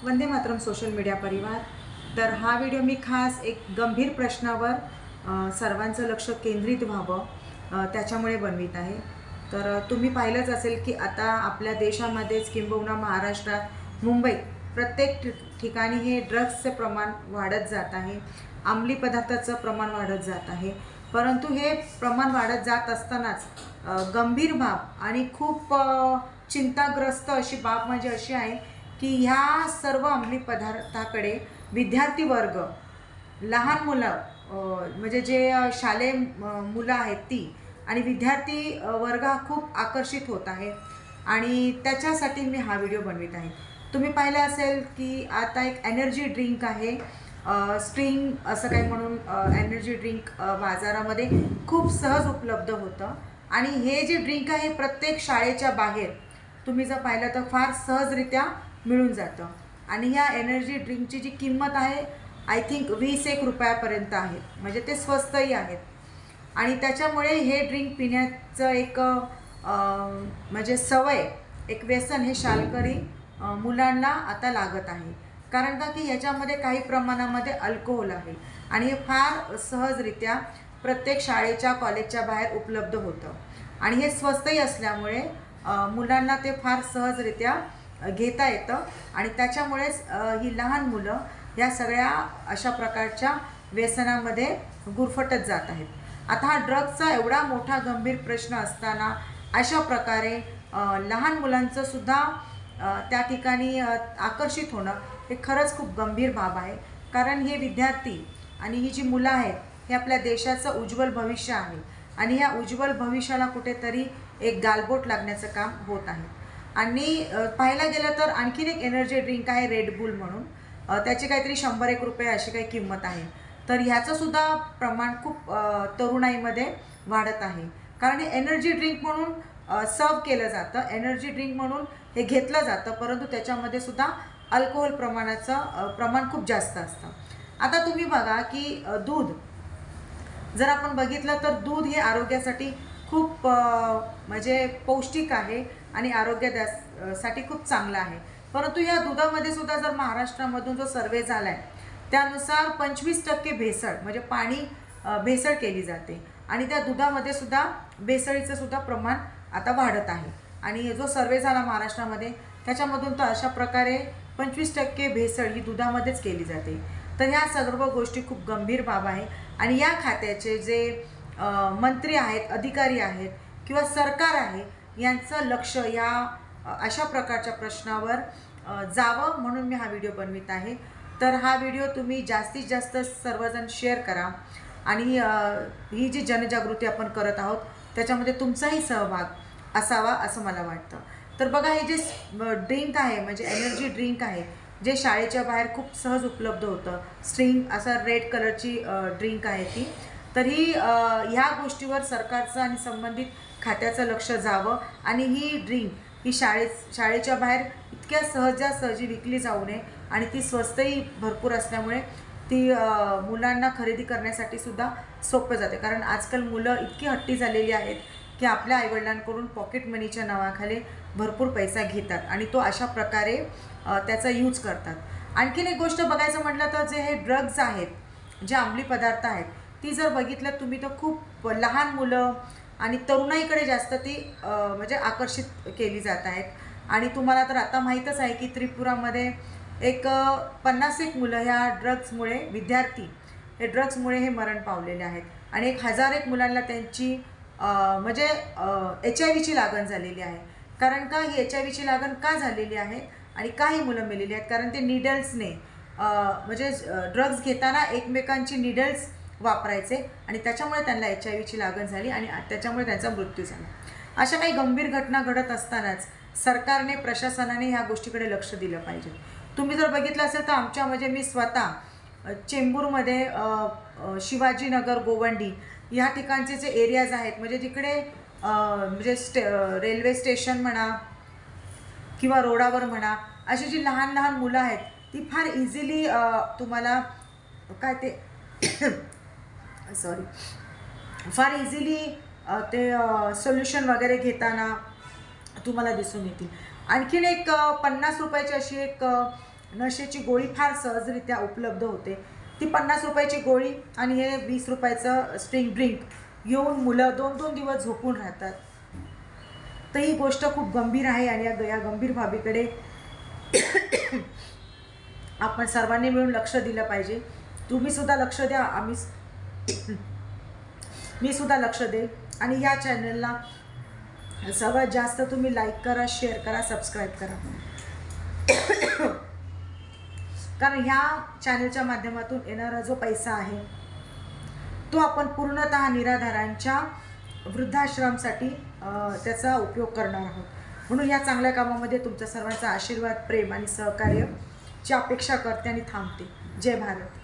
Vande Mataram social media परिवार। तर हा व्हिडिओ मी खास एक गंभीर प्रश्नावर सर्वांचं लक्ष केंद्रित व्हावं त्याच्यामुळे बनवित आहे। तर तुम्ही पाहिलंच असेल की आता आपल्या देशामध्येच किंबहुना महाराष्ट्रात, मुंबईत प्रत्येक ठिकाणी हे ड्रग्सचे प्रमाण वाढत जात आहे, अंमली पदार्थाचं प्रमाण वाढत जात आहे। परंतु हे प्रमाण वाढत जात असतानाच गंभीर बाब आणि खूप चिंताग्रस्त अशी बाब म्हणजे अशी आहे की ह्या सर्व अंमली पदार्थाकडे विद्यार्थी वर्ग, लहान मुलं म्हणजे जे शालेय मुलं आहेत ती आणि विद्यार्थी वर्ग हा खूप आकर्षित होत आहे आणि त्याच्यासाठी मी हा व्हिडिओ बनवित आहे। तुम्ही पाहिलं असेल की आता एक एनर्जी ड्रिंक आहे, स्ट्रिंग असं काही म्हणून एनर्जी ड्रिंक बाजारामध्ये खूप सहज उपलब्ध होतं आणि हे जे ड्रिंक आहे प्रत्येक शाळेच्या बाहेर तुम्ही जर पाहिलं तर फार सहजरित्या मिळून जातं आणि ह्या एनर्जी ड्रिंकची जी किंमत आहे आय थिंक 20-1 रुपयापर्यंत आहे, म्हणजे ते स्वस्तही आहेत आणि त्याच्यामुळे हे ड्रिंक पिण्याचं एक म्हणजे सवय, एक व्यसन हे शाळकरी मुलांना आता लागत आहे। कारण का की ह्याच्यामध्ये काही प्रमाणामध्ये अल्कोहोल आहे आणि हे फार सहजरित्या प्रत्येक शाळेच्या कॉलेजच्या बाहेर उपलब्ध होतं आणि हे स्वस्तही असल्यामुळे मुलांना ते फार सहजरित्या घेता येतं आणि त्याच्यामुळेच ही लहान मुलं या सगळ्या अशा प्रकारच्या व्यसनामध्ये गुरफटत जात आहेत। आता हा ड्रग्सचा एवढा मोठा गंभीर प्रश्न असताना अशा प्रकारे लहान मुलांचं सुद्धा त्या ठिकाणी आकर्षित होणं हे खरंच खूप गंभीर बाब आहे। कारण हे विद्यार्थी आणि ही जी मुलं आहेत हे आपल्या देशाचं उज्ज्वल भविष्य आहे आणि या उज्ज्वल भविष्याला कुठेतरी एक गालबोट लागण्याचं काम होत आहे। आणि पाहायला गेलं तर आणखीन एक एनर्जी ड्रिंक आहे रेड बुल म्हणून, त्याची काहीतरी 100-1 रुपये अशी काही किंमत आहे। तर ह्याचंसुद्धा प्रमाण खूप तरुणाईमध्ये वाढत आहे कारण हे एनर्जी ड्रिंक म्हणून सर्व केलं जातं, एनर्जी ड्रिंक म्हणून हे घेतलं जातं, परंतु त्याच्यामध्ये सुद्धा अल्कोहोल प्रमाणाचं प्रमाण खूप जास्त असतं। आता तुम्ही बघा की दूध जर आपण बघितलं तर दूध हे आरोग्यासाठी खूप म्हणजे पौष्टिक आहे आणि आरोग्यासाठी खूप चांगलं आहे। परंतु या दुधामध्ये सुद्धा जर महाराष्ट्रामधून जो सर्वे झाला आहे त्यानुसार 25% भेसळ म्हणजे पाणी भेसळ केली जाते आणि त्या दुधामध्ये सुद्धा भेसळीचं सुद्धा प्रमाण आता वाढत आहे आणि जो सर्वे झाला महाराष्ट्रामध्ये त्याच्यामधून तर अशा प्रकारे 25% भेसळ ही दुधामध्येच केली जाते। तर ह्या सर्व गोष्टी खूप गंभीर बाब आहे आणि या खात्याचे जे मंत्री आहेत, अधिकारी आहेत किंवा सरकार आहे यांचं लक्ष या अशा प्रकारच्या प्रश्नावर जावं म्हणून मी हा व्हिडिओ बनवित आहे। तर हा व्हिडिओ तुम्ही जास्तीत जास्त सर्वजण शेअर करा आणि ही जी जनजागृती आपण करत आहोत त्याच्यामध्ये तुमचाही सहभाग असावा असं मला वाटतं। तर बघा हे जे ड्रिंक आहे म्हणजे एनर्जी ड्रिंक आहे जे शाळेच्या बाहेर खूप सहज उपलब्ध होतं, स्ट्रिंग असा रेड कलरची ड्रिंक आहे ती, तर ही ह्या गोष्टीवर सरकारचं आणि संबंधित खात्याचं लक्ष जावं आणि ही ड्रिंक ही शाळेच्या बाहेर इतक्या सहजासहजी विकली जाऊ नये आणि ती स्वस्तही भरपूर असल्यामुळे ती मुलांना खरेदी करण्यासाठी सुद्धा सोपं जाते। कारण आजकाल मुलं इतकी हट्टी झालेली आहेत की आपल्या आईवडिलांकडून पॉकेट मनीच्या नावाखाली भरपूर पैसा घेतात आणि तो अशा प्रकारे त्याचा यूज करतात। आणखीन एक गोष्ट बघायचं म्हटलं तर जे हे ड्रग्ज आहेत, जे अंमली पदार्थ आहेत, ती जर बघितलं तुम्ही तर खूप लहान मुलं आणि तरुणाईकडे जास्त ती म्हणजे आकर्षित केली जात आहेत आणि तुम्हाला तर आता माहीतच आहे की त्रिपुरामध्ये एक 50-1 मुलं ह्या ड्रग्समुळे, विद्यार्थी हे ड्रग्समुळे हे मरण पावलेले आहेत आणि 1000-1 मुलांना त्यांची म्हणजे HIV ची लागण झालेली आहे। कारण का ही HIV ची लागण का झालेली आहे आणि का ही मुलं मेलेली आहेत? कारण ते निडल्सने म्हणजे ड्रग्स घेताना एकमेकांची निडल्स वापरायचे आणि त्याच्यामुळे त्यांना HIV ची लागण झाली आणि त्याच्यामुळे त्यांचा मृत्यू झाला। अशा काही गंभीर घटना घडत असतानाच सरकारने, प्रशासनाने ह्या गोष्टीकडे लक्ष दिलं पाहिजे। तुम्ही जर बघितलं असेल तर आमच्या म्हणजे मी स्वतः चेंबूरमध्ये शिवाजीनगर, गोवंडी ह्या ठिकाणचे जे एरियाज आहेत म्हणजे जिकडे म्हणजे रेल्वे स्टेशन म्हणा किंवा रोडावर म्हणा अशी जी लहान लहान मुलं आहेत ती फार इझिली तुम्हाला काय ते फार इझिली ते सोल्युशन वगैरे घेताना तुम्हाला दिसून येतील। आणखीन एक 50 रुपयाची अशी एक नशेची गोळी फार सहजरित्या उपलब्ध होते. ती 50 रुपयाची गोळी आणि हे 20 रुपयाचं स्ट्रिंग ड्रिंक घेऊन मुलं 2-2 दिवस झोपून राहतात. तर ही गोष्ट खूप गंभीर आहे आणि या गंभीर बाबीकडे आपण सर्वांनी मिळून लक्ष दिलं पाहिजे. तुम्ही सुद्धा लक्ष द्या, मी सुद्धा लक्ष देईल. आणि या चॅनलला सर्वात जास्त तुम्ही लाईक करा, शेअर करा, सबस्क्राईब करा. कारण ह्या चॅनलच्या माध्यमातून येणारा जो पैसा आहे तो आपण पूर्णतः निराधारांच्या वृद्धाश्रमसाठी त्याचा उपयोग करणार आहोत. म्हणून या चांगल्या कामामध्ये तुमच्या सर्वांचा आशीर्वाद, प्रेम आणि सहकार्याची अपेक्षा करते आणि थांबते. जय भारत.